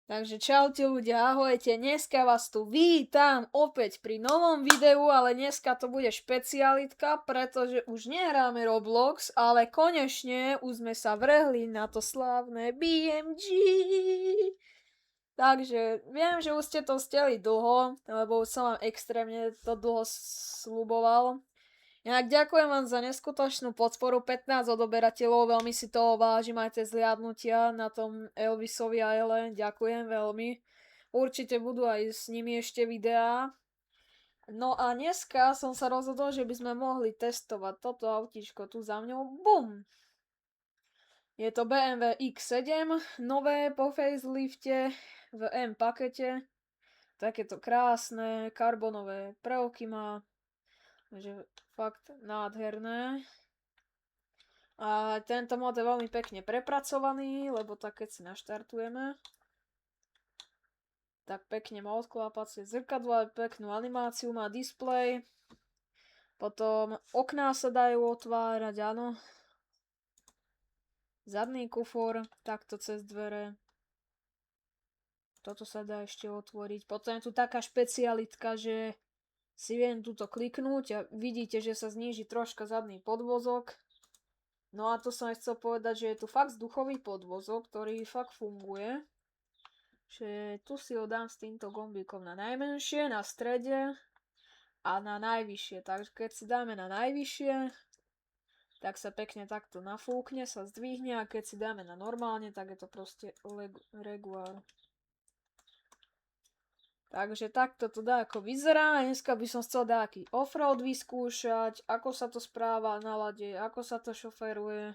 Takže čaute ľudia, ahojte, dneska vás tu vítam opäť pri novom videu, ale dneska to bude špecialitka, pretože už nehráme Roblox, ale konečne už sme sa vrhli na to slávne BMG. Takže viem, že už ste to steli dlho, lebo už som vám extrémne to dlho sľuboval. Inak ďakujem vám za neskutočnú podporu, 15 odoberateľov, veľmi si toho vážim aj tie zliadnutia na tom Elvisovi a Ele, ďakujem veľmi. Určite budú aj s nimi ešte videá. No a dneska som sa rozhodol, že by sme mohli testovať toto autíčko tu za mňou. Bum! Je to BMW X7, nové po facelifte v M pakete. Takéto krásne, karbonové prvky má. Takže fakt nádherné. A tento mod je veľmi pekne prepracovaný, lebo tak keď si naštartujeme, tak pekne má odklápacie zrkadlo, peknú animáciu, má displej. Potom okná sa dajú otvárať, áno. Zadný kufor, takto cez dvere. Toto sa dá ešte otvoriť. Potom je tu taká špecialitka, že si viem tuto kliknúť a vidíte, že sa zníži troška zadný podvozok. No a to som aj chcel povedať, že je tu fakt vzduchový podvozok, ktorý fakt funguje. Že tu si ho dám s týmto gombíkom na najmenšie, na strede a na najvyššie. Takže keď si dáme na najvyššie, tak sa pekne takto nafúkne, sa zdvihne a keď si dáme na normálne, tak je to proste regulár. Takže takto to dá ako vyzerá. Dneska by som chcel nejaký offroad vyskúšať, ako sa to správa na lade, ako sa to šoferuje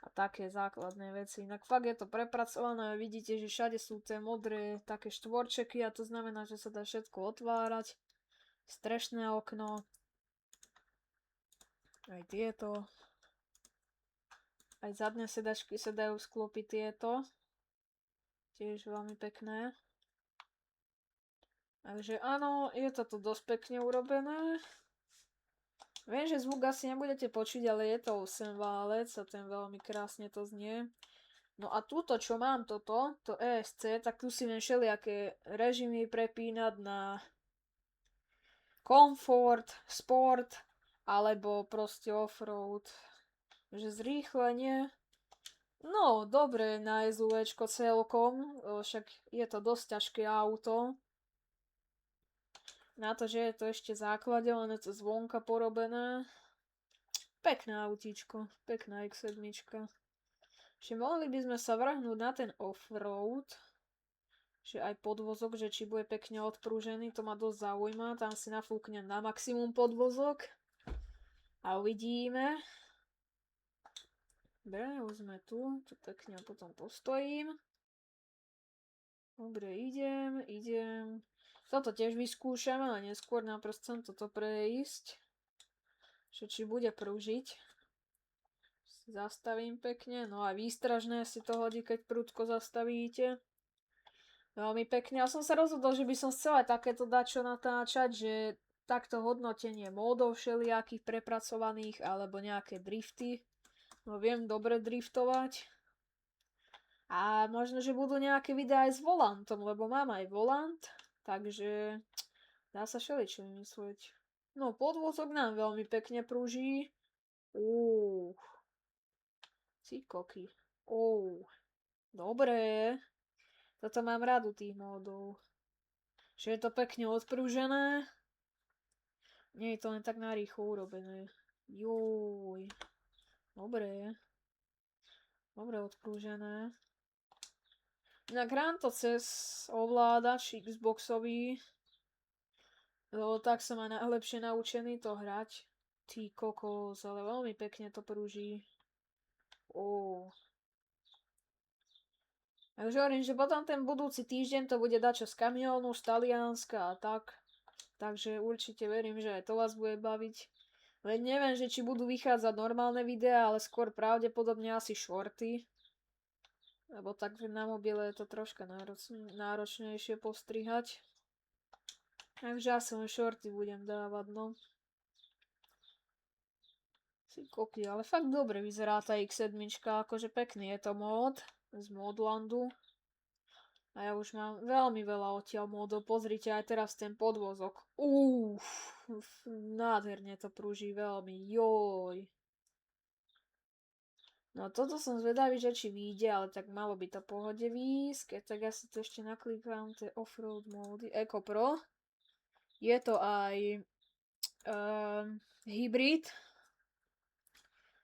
a také základné veci. Inak fakt je to prepracované, vidíte, že všade sú tie modré také štvorčeky a to znamená, že sa dá všetko otvárať. Strešné okno. Aj tieto. Aj zadné sedačky sa dajú sklopiť tieto. Tiež veľmi pekné. Takže áno, je to tu dosť pekne urobené. Viem, že zvuk asi nebudete počuť, ale je to 8 válec a ten veľmi krásne to znie. No a túto, čo mám toto, to ESC, tak tu si viem všelijaké režimy prepínať na komfort, sport, alebo proste offroad. Že zrýchlenie. No, dobre na SUVčko celkom, však je to dosť ťažké auto. Na to, že je to ešte základe, len je to zvonka porobené. Pekné autíčko, pekná X7. Že mohli by sme sa vrhnúť na ten offroad. Že aj podvozok, že či bude pekne odprúžený, to ma dosť zaujíma. Tam si nafúknem na maximum podvozok. A uvidíme. Dobre, už sme tu. Tu pekne potom postojím. Dobre, idem. Toto tiež vyskúšame, ale neskôr najprv chcem toto prejsť. Že či bude prúžiť. Zastavím pekne. No a výstražné si to hodí, keď prudko zastavíte. Veľmi pekne. Ja som sa rozhodol, že by som chcela takéto dačo natáčať, že takto hodnotenie módov všelijakých prepracovaných alebo nejaké drifty. No viem dobre driftovať. A možno, že budú nejaké videá aj s volantom, lebo mám aj volant. Takže dá sa všeličo vymyslieť. No podvozok nám veľmi pekne prúží. Cikoky. Dobre. Toto mám rád u tých módov. Že je to pekne odprúžené. Nie je to len tak narýchlo urobené. Joj. Dobre. Dobre odprúžené. Inak hrám to cez ovládač Xboxový. Lebo tak som aj najlepšie naučený to hrať. Ty kokos, ale veľmi pekne to prúži. Takže hovorím, že potom ten budúci týždeň to bude dačo z kamiónu, z Talianska a tak. Takže určite verím, že aj to vás bude baviť. Len neviem, že či budú vychádzať normálne videá, ale skôr pravdepodobne asi shorty. Lebo tak na mobile je to troška náročnejšie postrihať. Takže asi len shorty budem dávať, no. Si kopí, ale fakt dobre vyzerá tá X7, akože pekný je to mód z Modlandu. A ja už mám veľmi veľa odtiaľ módov. Pozrite aj teraz ten podvozok. Nádherne to prúži veľmi. Joj. No toto som zvedavý, že či vyjde, ale tak malo by to pohode výjsť. Keď tak ja si to ešte naklikám, tie offroad módy. Eco Pro. Je to aj hybrid.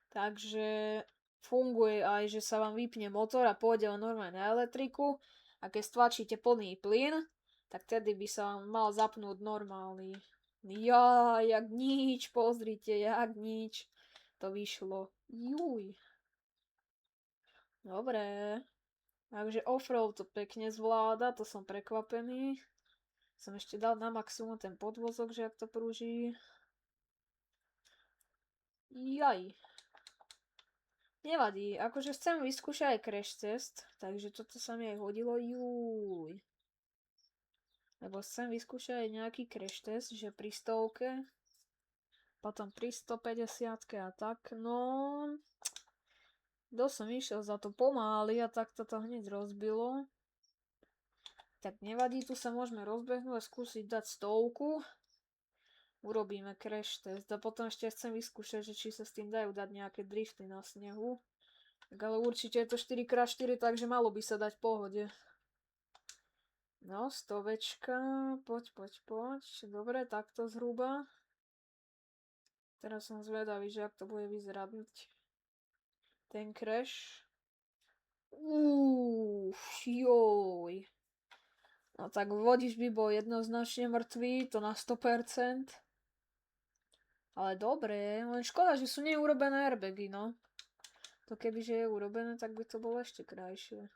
Takže funguje aj, že sa vám vypne motor a pôjde len normálne na elektriku. A keď stlačíte plný plyn, tak tedy by sa vám mal zapnúť normálny. Ja, jak nič, pozrite, jak nič. To vyšlo. Juj. Dobre. Takže offroad to pekne zvláda, to som prekvapený. Som ešte dal na maximum ten podvozok, že ak to prúži. Jaj. Nevadí, akože chcem vyskúšať aj crash test, takže toto sa mi aj hodilo, júj. Lebo chcem vyskúšať aj nejaký crash test, že pri 100, potom pri 150 a tak, no... Dosť som išiel za to pomály a tak toto hneď rozbilo. Tak nevadí, tu sa môžeme rozbehnúť a skúsiť dať 100. Urobíme crash test a potom ešte chcem vyskúšať, že či sa s tým dajú dať nejaké drifty na snehu. Tak ale určite je to 4x4, takže malo by sa dať v pohode. No, 100, poď. Dobre, takto zhruba. Teraz som zvedavý, že ak to bude vyzerať ten crash. Joj. No tak vodič by bol jednoznačne mŕtvý, to na 100%. Ale dobre, len škoda, že sú neurobené airbagy, no. To kebyže je urobené, tak by to bolo ešte krajšie.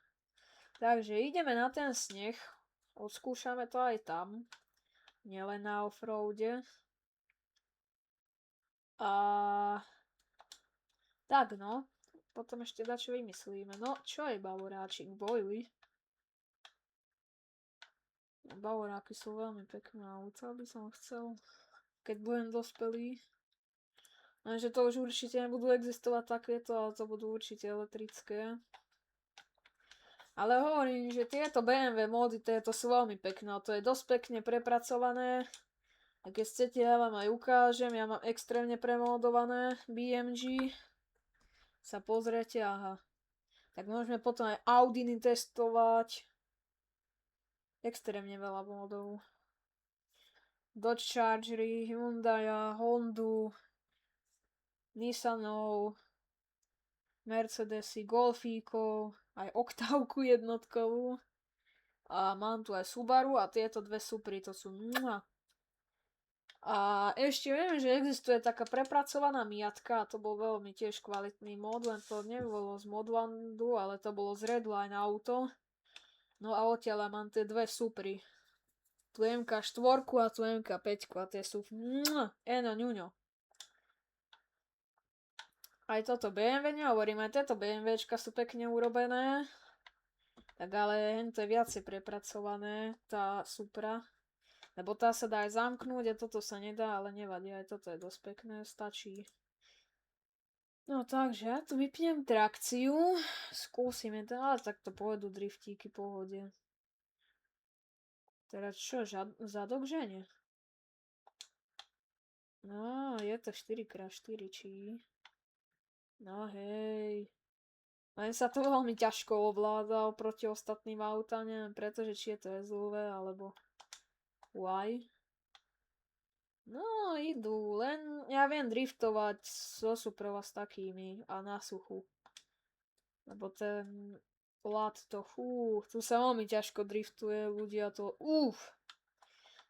Takže ideme na ten sneh. Odskúšame to aj tam. Nielen na offroade. A... Tak no. Potom ešte dačo vymyslíme. No, čo je bavoráčik? Bojuj. Bavoráky sú veľmi pekné auta, by som chcel. Keď budem dospelý. Lenže to už určite nebudú existovať takéto, ale to budú určite elektrické. Ale hovorím, že tieto BMW módy, tieto sú veľmi pekné. To je dosť pekne prepracované. A keď chcete, ja vám aj ukážem. Ja mám extrémne premódované BMG. Sa pozriete, aha. Tak môžeme potom aj Audiny testovať. Extrémne veľa módov. Dodge Chargery, Hyundai, Hondu, Nissanov, Mercedesy, Golfíkov, aj Oktávku jednotkovú. A mám tu aj Subaru a tieto dve Supry, to sú... A ešte viem, že existuje taká prepracovaná Miatka a to bol veľmi tiež kvalitný mod, len to nebolo z Modlandu, ale to bolo z Redline auto. No a odtiaľ mám tie dve Supry. Tu MK4 a tu MK5 a tie sú eno ňuňo. Aj toto BMW, nehovorím, aj tieto BMWčka sú pekne urobené. Tak ale to je viacej prepracované, tá Supra. Lebo tá sa dá aj zamknúť a toto sa nedá, ale nevadí, aj toto je dosť pekné, stačí. No takže ja tu vypnem trakciu, skúsime to, ale takto pôjdu driftíky pohode. Teraz čo, zadok žene? No, je to 4x4, či? No hej. Len sa to veľmi ťažko ovláda oproti ostatným autám, neviem pretože či je to SUV alebo why. No, idú, len ja viem driftovať so Suprova s takými a na suchu. Lebo ten plat to, tu sa veľmi ťažko driftuje, ľudia to,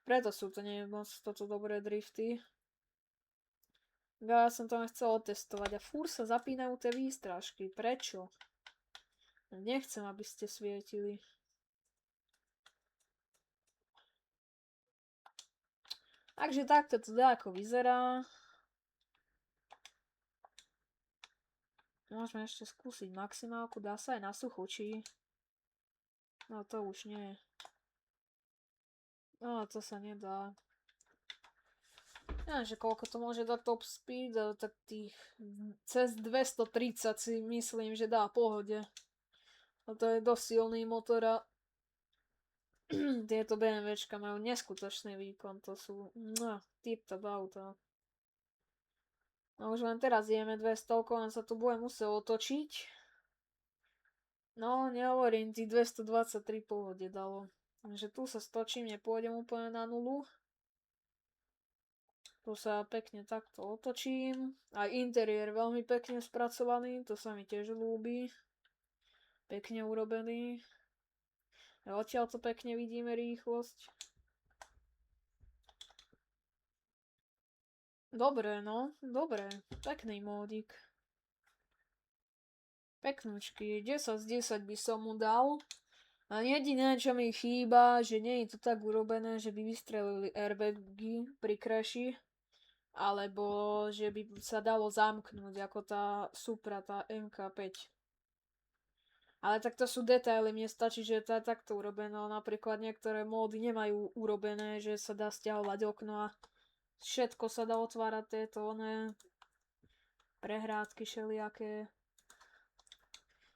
Preto sú to neviem moc toto dobré drifty. Ja som to len chcel otestovať a fúr sa zapínajú tie výstražky. Prečo? Nechcem, aby ste svietili. Takže takto to dá ako vyzerá. Môžeme ešte skúsiť maximálku. Dá sa aj na suchu, či? No to už nie. No to sa nedá. Neviem, že koľko to môže dať top speed, ale tak tých cez 230 si myslím, že dá pohode. A to je dosť silný motor a Tieto BMWčka majú neskutočný výkon, to sú tip-top auta. No už len teraz ideme 200, len sa tu budem musieť otočiť. No, nehovorím, tých 223 pohode dalo. Takže tu sa stočím, nepôjdem úplne na nulu. Tu sa pekne takto otočím. Aj interiér veľmi pekne spracovaný, to sa mi tiež ľúbi. Pekne urobený. Odtiaľ to pekne vidíme rýchlosť. Dobre, no, dobre. Pekný módik. Peknúčky. 10 z 10 by som mu dal. A jediné, čo mi chýba, že nie je to tak urobené, že by vystrelili airbagy pri crashi, alebo že by sa dalo zamknúť, ako tá Supra, tá MK5. Ale tak to sú detaily, mne stačí, že to je takto urobené. Napríklad niektoré módy nemajú urobené, že sa dá stiahovať okno a všetko sa dá otvárať, tieto oné prehrádky všelijaké.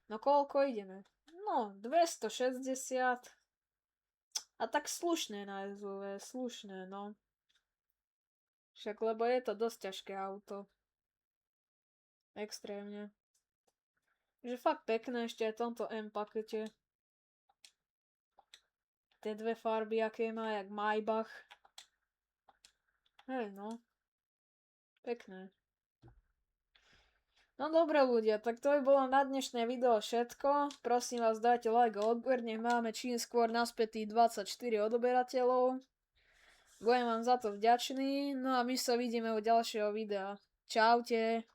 No koľko ideme? No, 260. A tak slušné na SUV, slušné, no. Však lebo je to dosť ťažké auto. Extrémne. Že fakt pekné ešte aj v tomto M-pakete. Tie dve farby, aké má, jak Maybach. Hej, no. Pekné. No dobre ľudia, tak to by bolo na dnešné video všetko. Prosím vás, dajte like a odber, nech máme čím skôr naspäť tých 24 odoberateľov. Budem vám za to vďačný, no a my sa vidíme u ďalšieho videa. Čaute.